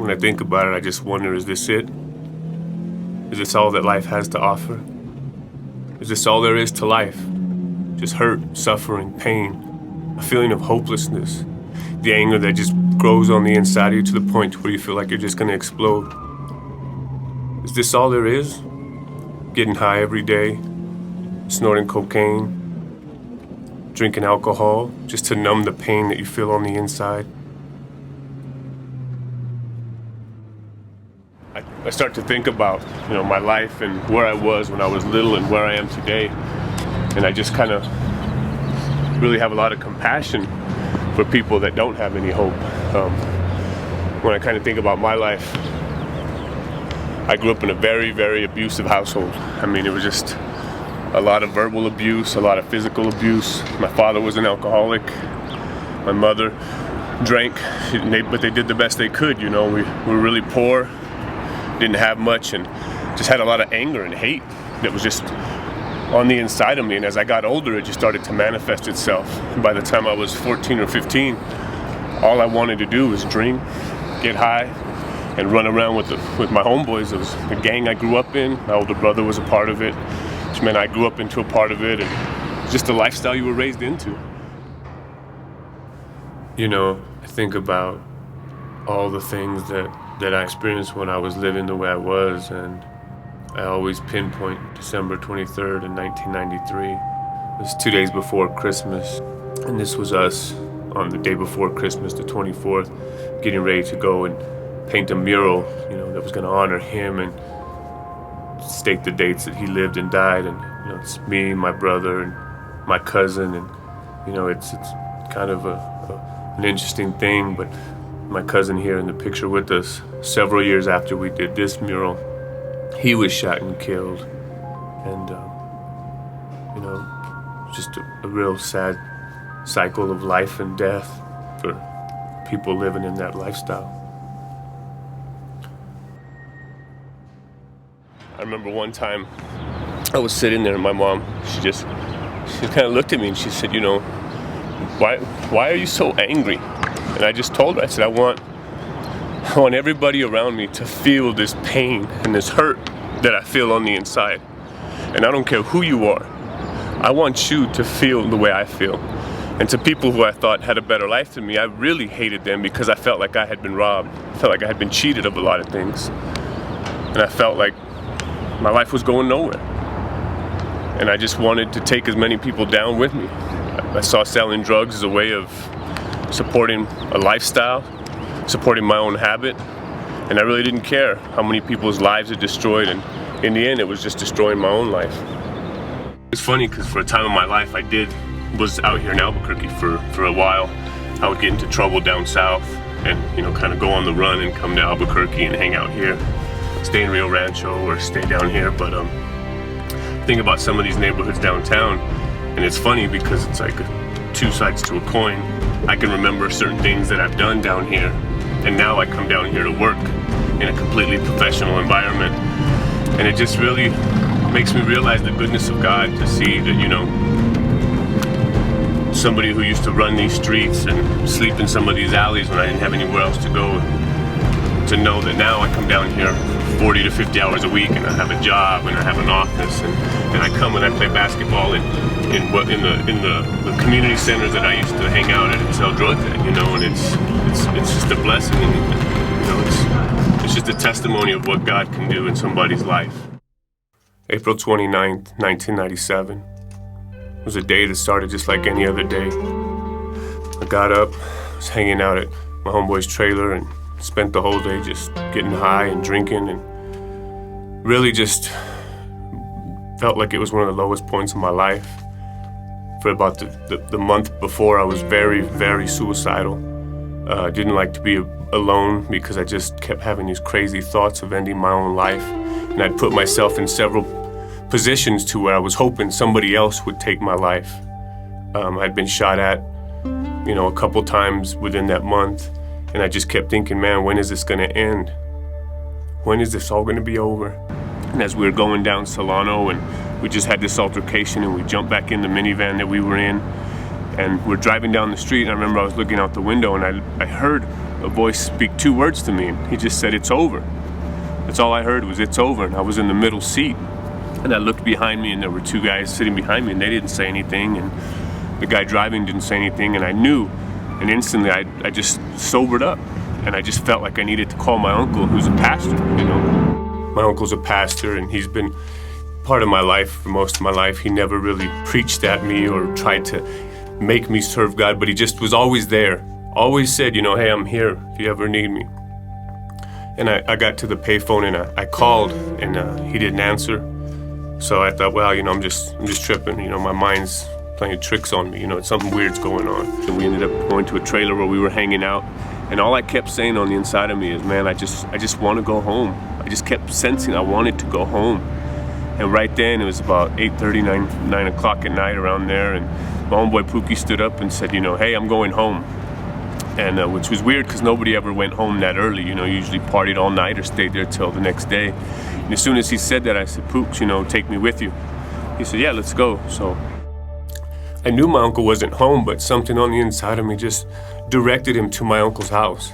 When I think about it, I just wonder, is this it? Is this all that life has to offer? Is this all there is to life? Just hurt, suffering, pain, a feeling of hopelessness, the anger that just grows on the inside of you to the point where you feel like you're just gonna explode. Is this all there is? Getting high every day, snorting cocaine, drinking alcohol, just to numb the pain that you feel on the inside? I start to think about, my life and where I was when I was little and where I am today. And I just kind of really have a lot of compassion for people that don't have any hope. When I kind of think about my life, I grew up in a very, very abusive household. I mean, it was just a lot of verbal abuse, a lot of physical abuse. My father was an alcoholic. My mother drank, but they did the best they could. We were really poor, didn't have much, and just had a lot of anger and hate that was just on the inside of me. And as I got older, it just started to manifest itself. And by the time I was 14 or 15, all I wanted to do was drink, get high, and run around with my homeboys. It was the gang I grew up in. My older brother was a part of it, which meant I grew up into a part of it, and just the lifestyle you were raised into. I think about all the things that I experienced when I was living the way I was, and I always pinpoint December 23rd in 1993. It was 2 days before Christmas, and this was us on the day before Christmas, the 24th, getting ready to go and paint a mural, that was going to honor him and state the dates that he lived and died. And it's me, my brother, and my cousin, and it's kind of an interesting thing. But my cousin here in the picture with us, several years after we did this mural, he was shot and killed. And just a real sad cycle of life and death for people living in that lifestyle. I remember one time I was sitting there and my mom, she kind of looked at me and she said, why are you so angry? And I just told her, I said, I want everybody around me to feel this pain and this hurt that I feel on the inside. And I don't care who you are. I want you to feel the way I feel. And to people who I thought had a better life than me, I really hated them because I felt like I had been robbed. I felt like I had been cheated of a lot of things. And I felt like my life was going nowhere. And I just wanted to take as many people down with me. I saw selling drugs as a way of supporting a lifestyle, supporting my own habit, and I really didn't care how many people's lives it destroyed, and in the end it was just destroying my own life. It's funny because for a time in my life was out here in Albuquerque for a while. I would get into trouble down south and kind of go on the run and come to Albuquerque and hang out here, stay in Rio Rancho or stay down here. But think about some of these neighborhoods downtown, and it's funny because it's like two sides to a coin. I can remember certain things that I've done down here, and now I come down here to work in a completely professional environment, and it just really makes me realize the goodness of God to see that somebody who used to run these streets and sleep in some of these alleys when I didn't have anywhere else to go, to know that now I come down here 40 to 50 hours a week and I have a job and I have an office, and I come and I play basketball in the community centers that I used to hang out at and sell drugs at, and it's just a blessing, and it's just a testimony of what God can do in somebody's life. April 29th, 1997 was a day that started just like any other day. I got up, was hanging out at my homeboy's trailer, and spent the whole day just getting high and drinking, and really just felt like it was one of the lowest points in my life. For about the month before, I was very, very suicidal. Didn't like to be alone because I just kept having these crazy thoughts of ending my own life. And I'd put myself in several positions to where I was hoping somebody else would take my life. I'd been shot at, a couple times within that month. And I just kept thinking, man, when is this gonna end? When is this all gonna be over? And as we were going down Solano, and we just had this altercation, and we jumped back in the minivan that we were in, and we're driving down the street, and I remember I was looking out the window, and I heard a voice speak 2 words to me, and he just said, "It's over." That's all I heard was, "It's over," and I was in the middle seat. And I looked behind me, and there were 2 guys sitting behind me, and they didn't say anything, and the guy driving didn't say anything, and I knew, and instantly I just sobered up, and I just felt like I needed to call my uncle, who's a pastor, you know. My uncle's a pastor, and he's been part of my life for most of my life. He never really preached at me or tried to make me serve God, but he just was always there. Always said, you know, "Hey, I'm here if you ever need me." And I got to the payphone, and I called, and he didn't answer. So I thought, well, you know, I'm just tripping. You know, my mind's playing tricks on me. You know, something weird's going on. And we ended up going to a trailer where we were hanging out. And all I kept saying on the inside of me is, man, I just want to go home. I just kept sensing I wanted to go home. And right then, it was about 8:30, 9 o'clock at night, around there. And my homeboy Pookie stood up and said, you know, "Hey, I'm going home." And which was weird because nobody ever went home that early. You know, usually partied all night or stayed there till the next day. And as soon as he said that, I said, "Pooks, you know, take me with you." He said, "Yeah, let's go." So I knew my uncle wasn't home, but something on the inside of me just directed him to my uncle's house.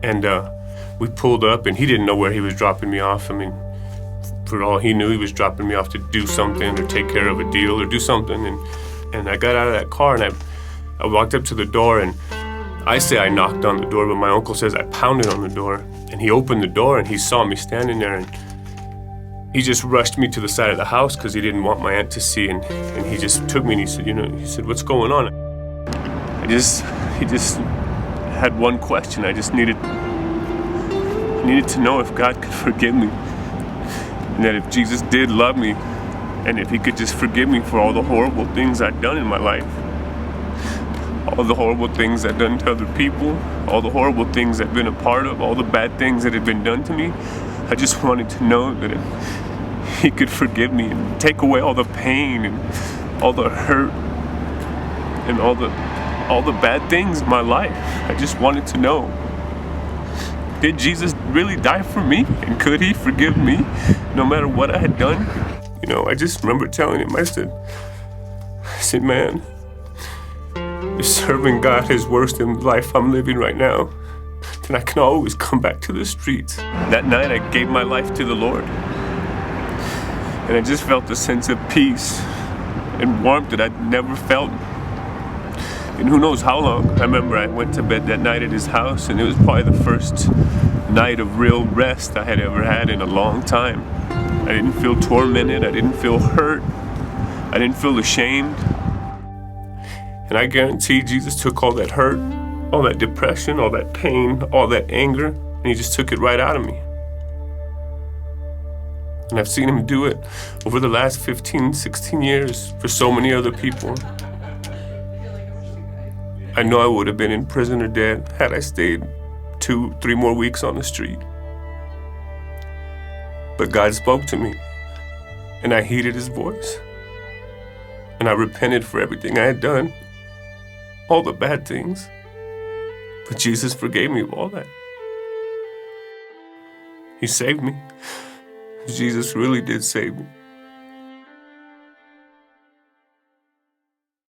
And we pulled up, and he didn't know where he was dropping me off. I mean, for all he knew, he was dropping me off to do something or take care of a deal or do something. And I got out of that car, and I walked up to the door, and I say I knocked on the door, but my uncle says I pounded on the door. And he opened the door, and he saw me standing there, and he just rushed me to the side of the house because he didn't want my aunt to see. And he just took me, and he said, you know, "What's going on?" He just had one question. I just needed to know if God could forgive me, and that if Jesus did love me, and if he could just forgive me for all the horrible things I'd done in my life. All the horrible things I've done to other people, all the horrible things I've been a part of, all the bad things that have been done to me. I just wanted to know that he could forgive me and take away all the pain and all the hurt and all the bad things in my life. I just wanted to know, did Jesus really die for me? And could he forgive me no matter what I had done? You know, I just remember telling him, I said, "Man, if serving God is worse than the life I'm living right now, then I can always come back to the streets." That night, I gave my life to the Lord. And I just felt a sense of peace and warmth that I'd never felt in who knows how long. I remember I went to bed that night at his house, and it was probably the first night of real rest I had ever had in a long time. I didn't feel tormented. I didn't feel hurt. I didn't feel ashamed. And I guarantee Jesus took all that hurt, all that depression, all that pain, all that anger, and he just took it right out of me. And I've seen him do it over the last 15, 16 years for so many other people. I know I would have been in prison or dead had I stayed 2, 3 more weeks on the street. But God spoke to me, and I heeded his voice. And I repented for everything I had done, all the bad things. But Jesus forgave me of all that. He saved me. Jesus really did save me.